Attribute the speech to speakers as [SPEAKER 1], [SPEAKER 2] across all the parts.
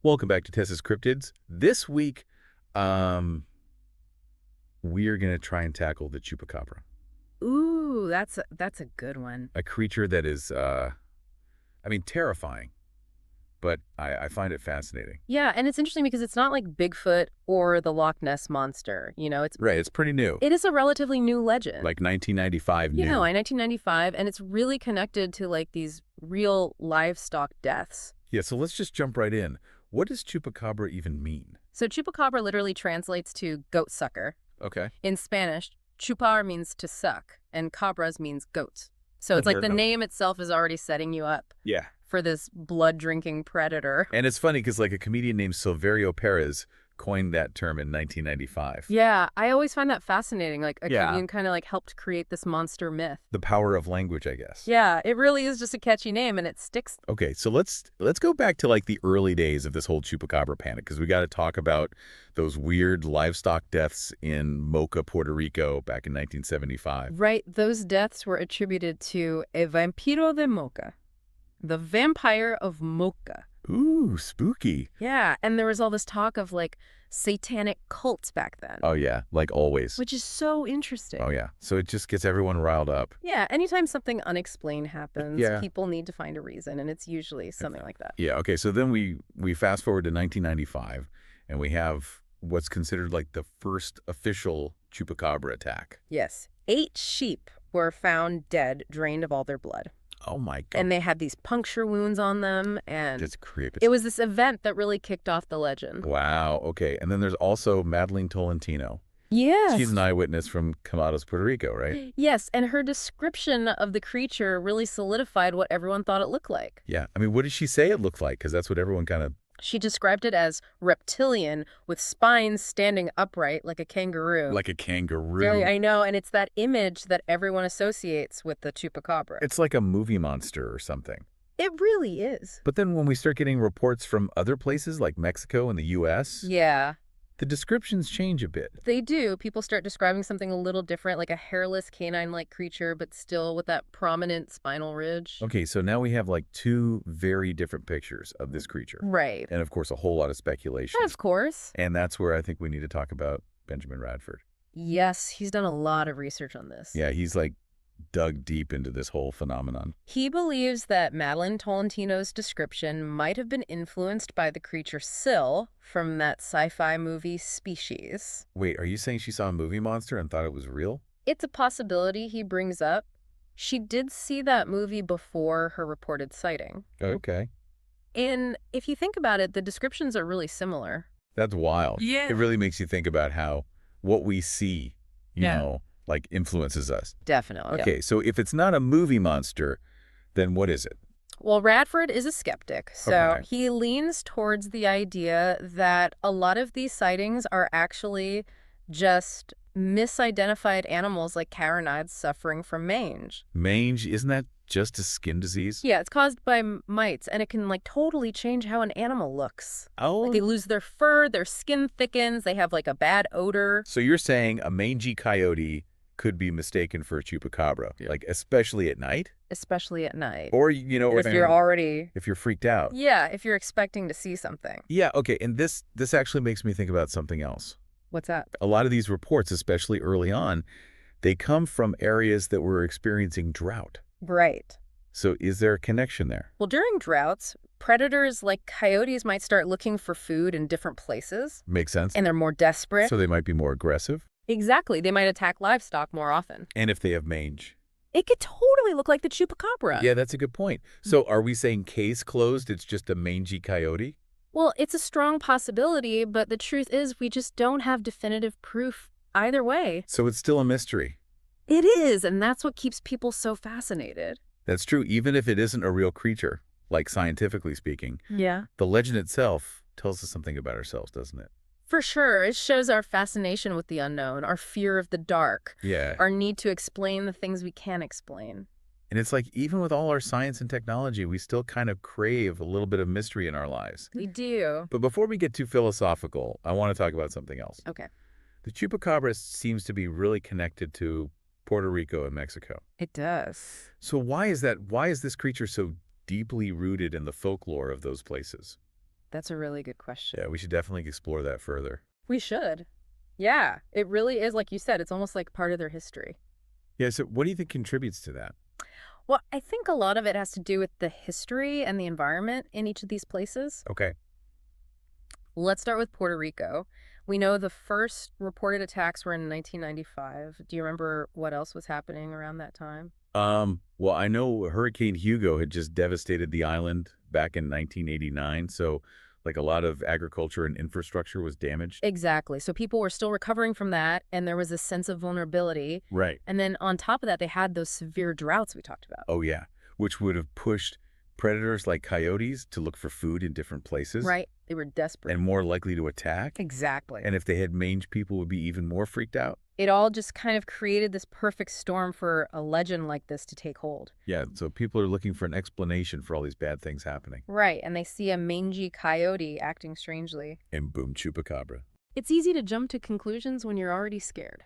[SPEAKER 1] Welcome back to TESS'S Cryptids. This week, um, we're going to try and tackle the Chupacabra,
[SPEAKER 2] Ooh, that's a good one.
[SPEAKER 1] a creature that is, terrifying, but I find it fascinating.
[SPEAKER 2] Yeah, and it's interesting because it's not like Bigfoot or the Loch Ness monster.
[SPEAKER 1] Right, it's pretty new,
[SPEAKER 2] It is a relatively new legend.
[SPEAKER 1] like 1995
[SPEAKER 2] You
[SPEAKER 1] new.
[SPEAKER 2] know, in 1995, and it's really connected to like these real livestock deaths.
[SPEAKER 1] Yeah, so let's just jump right in. What does Chupacabra even mean?
[SPEAKER 2] So Chupacabra literally translates to goat sucker.
[SPEAKER 1] Okay.
[SPEAKER 2] In Spanish, chupar means to suck, and cabras means goats. So it's
[SPEAKER 1] Okay,
[SPEAKER 2] like the
[SPEAKER 1] no.
[SPEAKER 2] name itself is already setting you up
[SPEAKER 1] Yeah.
[SPEAKER 2] for this blood-drinking predator.
[SPEAKER 1] And it's funny because like a comedian named Silverio Perez coined that term in 1995.
[SPEAKER 2] Yeah, I always find that fascinating. Like a
[SPEAKER 1] Yeah.
[SPEAKER 2] comedian kind of like helped create this monster myth.
[SPEAKER 1] The power of language, I guess.
[SPEAKER 2] Yeah, it really is just a catchy name and it sticks.
[SPEAKER 1] Okay, so let's go back to like the early days of this whole Chupacabra panic because we got to talk about those weird livestock deaths in Mocha, Puerto Rico back in 1975.
[SPEAKER 2] Right, those deaths were attributed to a vampiro de Mocha, the vampire of Mocha.
[SPEAKER 1] Ooh, spooky.
[SPEAKER 2] Yeah, and there was all this talk of like satanic cults back then,
[SPEAKER 1] Oh yeah, like always.
[SPEAKER 2] which is so interesting.
[SPEAKER 1] Oh yeah, so it just gets everyone riled up.
[SPEAKER 2] Yeah, anytime something unexplained happens,
[SPEAKER 1] Yeah.
[SPEAKER 2] people need to find a reason, and it's usually something like that.
[SPEAKER 1] Yeah, okay, so then we fast forward to 1995 and we have what's considered like the first official Chupacabra attack.
[SPEAKER 2] Yes, 8 sheep were found dead, drained of all their blood.
[SPEAKER 1] Oh my God.
[SPEAKER 2] And they had these puncture wounds on them, and
[SPEAKER 1] That's creepy.
[SPEAKER 2] it was this event that really kicked off the legend.
[SPEAKER 1] Wow, okay. And then there's also Madeline Tolentino.
[SPEAKER 2] Yes.
[SPEAKER 1] She's an eyewitness from Camadas, Puerto Rico, right?
[SPEAKER 2] Yes, and her description of the creature really solidified what everyone thought it looked like.
[SPEAKER 1] Yeah. I mean, what did she say it looked like? Because that's what everyone kind of...
[SPEAKER 2] She described it as reptilian with spines standing upright like a kangaroo.
[SPEAKER 1] Like a kangaroo.
[SPEAKER 2] Yeah, I know, and it's that image that everyone associates with the Chupacabra.
[SPEAKER 1] It's like a movie monster or something.
[SPEAKER 2] It really is.
[SPEAKER 1] But then when we start getting reports from other places like Mexico and the U.S.,
[SPEAKER 2] Yeah.
[SPEAKER 1] the descriptions change a bit.
[SPEAKER 2] They do. People start describing something a little different, like a hairless canine-like creature, but still with that prominent spinal ridge.
[SPEAKER 1] Okay, so now we have like two very different pictures of this creature.
[SPEAKER 2] Right.
[SPEAKER 1] And of course, a whole lot of speculation.
[SPEAKER 2] Of course.
[SPEAKER 1] And that's where I think we need to talk about Benjamin Radford.
[SPEAKER 2] Yes, he's done a lot of research on this.
[SPEAKER 1] Yeah, he's like dug deep into this whole phenomenon.
[SPEAKER 2] He believes that Madeline Tolentino's description might have been influenced by the creature Syl from that sci-fi movie Species.
[SPEAKER 1] Wait, are you saying she saw a movie monster and thought it was real?
[SPEAKER 2] It's a possibility he brings up. She did see that movie before her reported sighting.
[SPEAKER 1] Okay.
[SPEAKER 2] And if you think about it, the descriptions are really similar.
[SPEAKER 1] That's wild.
[SPEAKER 2] Yeah.
[SPEAKER 1] It really makes you think about how what we see, you
[SPEAKER 2] Yeah.
[SPEAKER 1] know, like influences us.
[SPEAKER 2] Definitely.
[SPEAKER 1] Okay, so if it's not a movie monster, then what is it?
[SPEAKER 2] Well, Radford is a skeptic, so
[SPEAKER 1] Okay.
[SPEAKER 2] he leans towards the idea that a lot of these sightings are actually just misidentified animals like carinids suffering from mange.
[SPEAKER 1] Mange, isn't that just a skin disease?
[SPEAKER 2] Yeah, it's caused by mites, and it can like totally change how an animal looks.
[SPEAKER 1] Oh.
[SPEAKER 2] Like they lose their fur, their skin thickens, they have like a bad odor.
[SPEAKER 1] So you're saying a mangy coyote could be mistaken for a chupacabra, like especially at night?
[SPEAKER 2] Especially at night.
[SPEAKER 1] Or, you know,
[SPEAKER 2] if you're already...
[SPEAKER 1] if you're freaked out.
[SPEAKER 2] Yeah, if you're expecting to see something.
[SPEAKER 1] Yeah, okay, and this actually makes me think about something else.
[SPEAKER 2] What's that?
[SPEAKER 1] A lot of these reports, especially early on, they come from areas that were experiencing drought.
[SPEAKER 2] Right.
[SPEAKER 1] So is there a connection there?
[SPEAKER 2] Well, during droughts, predators like coyotes might start looking for food in different places,
[SPEAKER 1] Makes sense.
[SPEAKER 2] and they're more desperate.
[SPEAKER 1] So they might be more aggressive.
[SPEAKER 2] Exactly. They might attack livestock more often.
[SPEAKER 1] And if they have mange.
[SPEAKER 2] It could totally look like the Chupacabra.
[SPEAKER 1] Yeah, that's a good point. So are we saying case closed, it's just a mangy coyote?
[SPEAKER 2] Well, it's a strong possibility, but the truth is we just don't have definitive proof either way.
[SPEAKER 1] So it's still a mystery.
[SPEAKER 2] It is, and that's what keeps people so fascinated.
[SPEAKER 1] That's true, even if it isn't a real creature, like scientifically speaking.
[SPEAKER 2] Yeah.
[SPEAKER 1] The legend itself tells us something about ourselves, doesn't it?
[SPEAKER 2] For sure. It shows our fascination with the unknown, our fear of the dark,
[SPEAKER 1] Yeah.
[SPEAKER 2] our need to explain the things we can't explain.
[SPEAKER 1] And it's like, even with all our science and technology, we still kind of crave a little bit of mystery in our lives.
[SPEAKER 2] We do.
[SPEAKER 1] But before we get too philosophical, I want to talk about something else.
[SPEAKER 2] Okay.
[SPEAKER 1] The Chupacabra seems to be really connected to Puerto Rico and Mexico.
[SPEAKER 2] It does.
[SPEAKER 1] So why is that? Why is this creature so deeply rooted in the folklore of those places?
[SPEAKER 2] That's a really good question.
[SPEAKER 1] Yeah, we should definitely explore that further.
[SPEAKER 2] We should. Yeah, it really is, like you said, it's almost like part of their history.
[SPEAKER 1] Yeah, so what do you think contributes to that?
[SPEAKER 2] Well, I think a lot of it has to do with the history and the environment in each of these places.
[SPEAKER 1] Okay.
[SPEAKER 2] Let's start with Puerto Rico. We know the first reported attacks were in 1995. Do you remember what else was happening around that time?
[SPEAKER 1] Well, I know Hurricane Hugo had just devastated the island back in 1989, so like a lot of agriculture and infrastructure was damaged.
[SPEAKER 2] Exactly. So people were still recovering from that, and there was a sense of vulnerability.
[SPEAKER 1] Right.
[SPEAKER 2] And then on top of that, they had those severe droughts we talked about.
[SPEAKER 1] Oh, yeah, which would have pushed predators like coyotes to look for food in different places
[SPEAKER 2] Right? They were desperate.
[SPEAKER 1] and more likely to attack.
[SPEAKER 2] Exactly.
[SPEAKER 1] And if they had mange, people would be even more freaked out.
[SPEAKER 2] It all just kind of created this perfect storm for a legend like this to take hold.
[SPEAKER 1] Yeah, so people are looking for an explanation for all these bad things happening.
[SPEAKER 2] Right, and they see a mangy coyote acting strangely.
[SPEAKER 1] And boom, Chupacabra.
[SPEAKER 2] It's easy to jump to conclusions when you're already scared.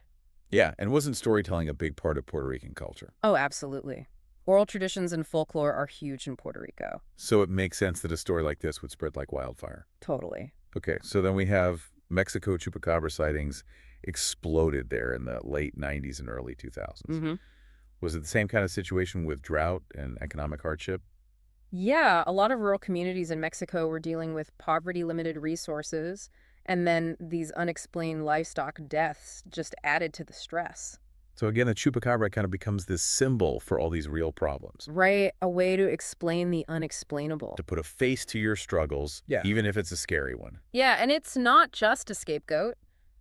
[SPEAKER 1] Yeah, and wasn't storytelling a big part of Puerto Rican culture?
[SPEAKER 2] Oh, absolutely. Oral traditions and folklore are huge in Puerto Rico.
[SPEAKER 1] So it makes sense that a story like this would spread like wildfire.
[SPEAKER 2] Totally.
[SPEAKER 1] Okay, so then we have Mexico Chupacabra sightings exploded there in the late 90s and early 2000s.
[SPEAKER 2] Mm-hmm.
[SPEAKER 1] Was it the same kind of situation with drought and economic hardship?
[SPEAKER 2] Yeah, a lot of rural communities in Mexico were dealing with poverty-limited resources, and then these unexplained livestock deaths just added to the stress.
[SPEAKER 1] So again, the Chupacabra kind of becomes this symbol for all these real problems.
[SPEAKER 2] Right, a way to explain the unexplainable.
[SPEAKER 1] To put a face to your struggles,
[SPEAKER 2] Yeah.
[SPEAKER 1] even if it's a scary one.
[SPEAKER 2] Yeah, and it's not just a scapegoat.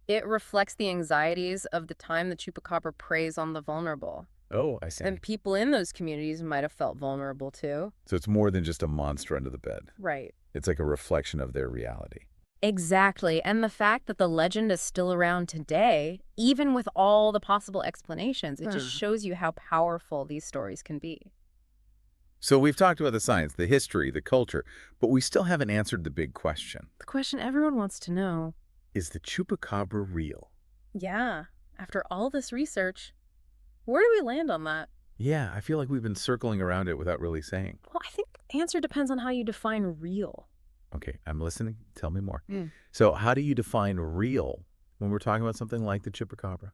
[SPEAKER 2] It reflects the anxieties of the time the Chupacabra preys on the vulnerable.
[SPEAKER 1] Oh, I see.
[SPEAKER 2] And people in those communities might have felt vulnerable too.
[SPEAKER 1] So it's more than just a monster under the bed.
[SPEAKER 2] Right.
[SPEAKER 1] It's like a reflection of their reality.
[SPEAKER 2] Exactly. And the fact that the legend is still around today, even with all the possible explanations, it just shows you how powerful these stories can be.
[SPEAKER 1] So we've talked about the science, the history, the culture, but we still haven't answered the big question.
[SPEAKER 2] The question everyone wants to know.
[SPEAKER 1] Is the Chupacabra real?
[SPEAKER 2] Yeah. After all this research, where do we land on that?
[SPEAKER 1] Yeah, I feel like we've been circling around it without really saying.
[SPEAKER 2] Well, I think the answer depends on how you define real.
[SPEAKER 1] Okay, I'm listening. Tell me more.
[SPEAKER 2] Mm.
[SPEAKER 1] So how do you define real when we're talking about something like the Chupacabra?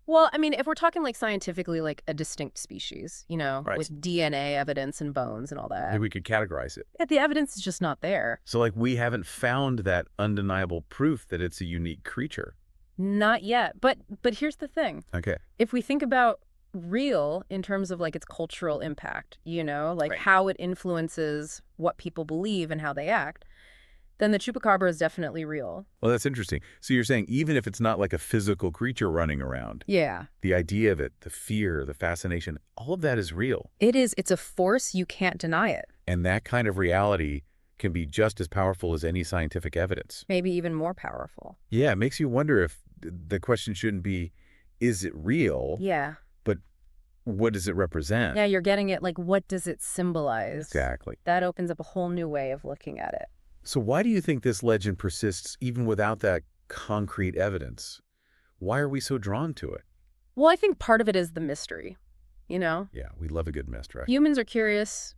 [SPEAKER 2] Well, I mean, if we're talking like scientifically, like a distinct species,
[SPEAKER 1] Right.
[SPEAKER 2] with DNA evidence and bones and all that,
[SPEAKER 1] Maybe we could categorize it.
[SPEAKER 2] yeah, the evidence is just not there.
[SPEAKER 1] So like we haven't found that undeniable proof that it's a unique creature.
[SPEAKER 2] Not yet. But here's the thing.
[SPEAKER 1] Okay.
[SPEAKER 2] If we think about real in terms of like its cultural impact, like
[SPEAKER 1] Right.
[SPEAKER 2] how it influences what people believe and how they act, then the Chupacabra is definitely real.
[SPEAKER 1] Well, that's interesting. So you're saying even if it's not like a physical creature running around,
[SPEAKER 2] Yeah.
[SPEAKER 1] the idea of it, the fear, the fascination, all of that is real.
[SPEAKER 2] It is. It's a force. You can't deny it.
[SPEAKER 1] And that kind of reality can be just as powerful as any scientific evidence.
[SPEAKER 2] Maybe even more powerful.
[SPEAKER 1] Yeah, it makes you wonder if the question shouldn't be, is it real?
[SPEAKER 2] Yeah.
[SPEAKER 1] But what does it represent?
[SPEAKER 2] Yeah, you're getting it. Like, what does it symbolize?
[SPEAKER 1] Exactly.
[SPEAKER 2] That opens up a whole new way of looking at it.
[SPEAKER 1] So why do you think this legend persists even without that concrete evidence? Why are we so drawn to it?
[SPEAKER 2] Well, I think part of it is the mystery,
[SPEAKER 1] Yeah, we love a good mystery.
[SPEAKER 2] Humans are curious.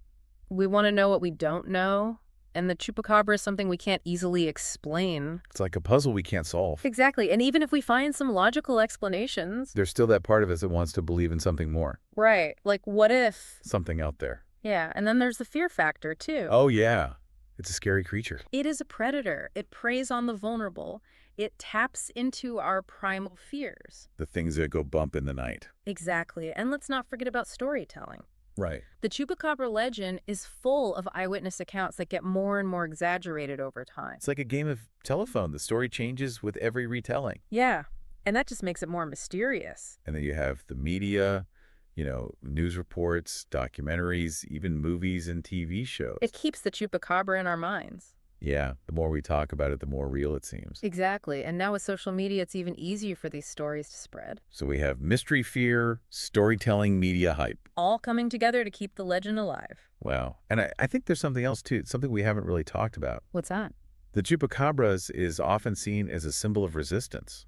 [SPEAKER 2] We want to know what we don't know. And the Chupacabra is something we can't easily explain.
[SPEAKER 1] It's like a puzzle we can't solve.
[SPEAKER 2] Exactly. And even if we find some logical explanations.
[SPEAKER 1] There's still that part of us that wants to believe in something more.
[SPEAKER 2] Right. Like, what if?
[SPEAKER 1] Something out there.
[SPEAKER 2] Yeah. And then there's the fear factor, too.
[SPEAKER 1] Oh, yeah. It's a scary creature.
[SPEAKER 2] It is a predator. It preys on the vulnerable. It taps into our primal fears.
[SPEAKER 1] The things that go bump in the night.
[SPEAKER 2] Exactly. And let's not forget about storytelling.
[SPEAKER 1] Right.
[SPEAKER 2] The Chupacabra legend is full of eyewitness accounts that get more and more exaggerated over time.
[SPEAKER 1] It's like a game of telephone. The story changes with every retelling.
[SPEAKER 2] Yeah. And that just makes it more mysterious.
[SPEAKER 1] And then you have the media, news reports, documentaries, even movies and TV shows.
[SPEAKER 2] It keeps the Chupacabra in our minds.
[SPEAKER 1] Yeah, the more we talk about it, the more real it seems.
[SPEAKER 2] Exactly. And now with social media, it's even easier for these stories to spread.
[SPEAKER 1] So we have mystery fear, storytelling, media hype.
[SPEAKER 2] All coming together to keep the legend alive.
[SPEAKER 1] Wow. And I think there's something else, too, something we haven't really talked about.
[SPEAKER 2] What's that?
[SPEAKER 1] The Chupacabras is often seen as a symbol of resistance.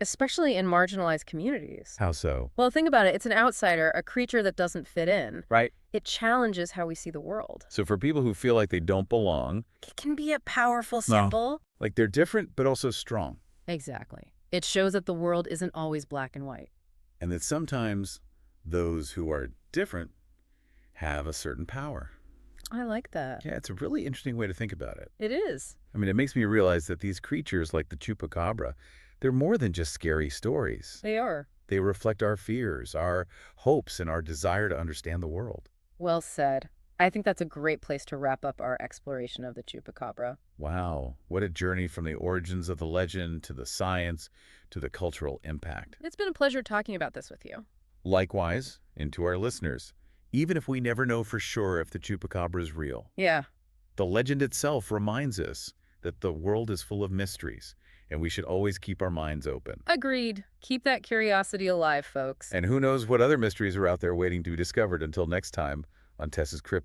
[SPEAKER 2] especially in marginalized communities.
[SPEAKER 1] How so?
[SPEAKER 2] Well, think about it. It's an outsider, a creature that doesn't fit in.
[SPEAKER 1] Right.
[SPEAKER 2] It challenges how we see the world.
[SPEAKER 1] So for people who feel like they don't belong,
[SPEAKER 2] It can be a powerful
[SPEAKER 1] no,
[SPEAKER 2] symbol.
[SPEAKER 1] like they're different but also strong,
[SPEAKER 2] Exactly. It shows that the world isn't always black and white.
[SPEAKER 1] and that sometimes those who are different have a certain power.
[SPEAKER 2] I like that.
[SPEAKER 1] Yeah, it's a really interesting way to think about it.
[SPEAKER 2] It is.
[SPEAKER 1] I mean, it makes me realize that these creatures like the Chupacabra, they're more than just scary stories.
[SPEAKER 2] They are.
[SPEAKER 1] They reflect our fears, our hopes, and our desire to understand the world.
[SPEAKER 2] Well said. I think that's a great place to wrap up our exploration of the Chupacabra.
[SPEAKER 1] Wow, what a journey from the origins of the legend to the science to the cultural impact.
[SPEAKER 2] It's been a pleasure talking about this with you.
[SPEAKER 1] Likewise, and to our listeners, even if we never know for sure if the Chupacabra is real,
[SPEAKER 2] Yeah.
[SPEAKER 1] the legend itself reminds us that the world is full of mysteries, and we should always keep our minds open.
[SPEAKER 2] Agreed. Keep that curiosity alive, folks.
[SPEAKER 1] And who knows what other mysteries are out there waiting to be discovered. Until next time on TESS'S Cryptid.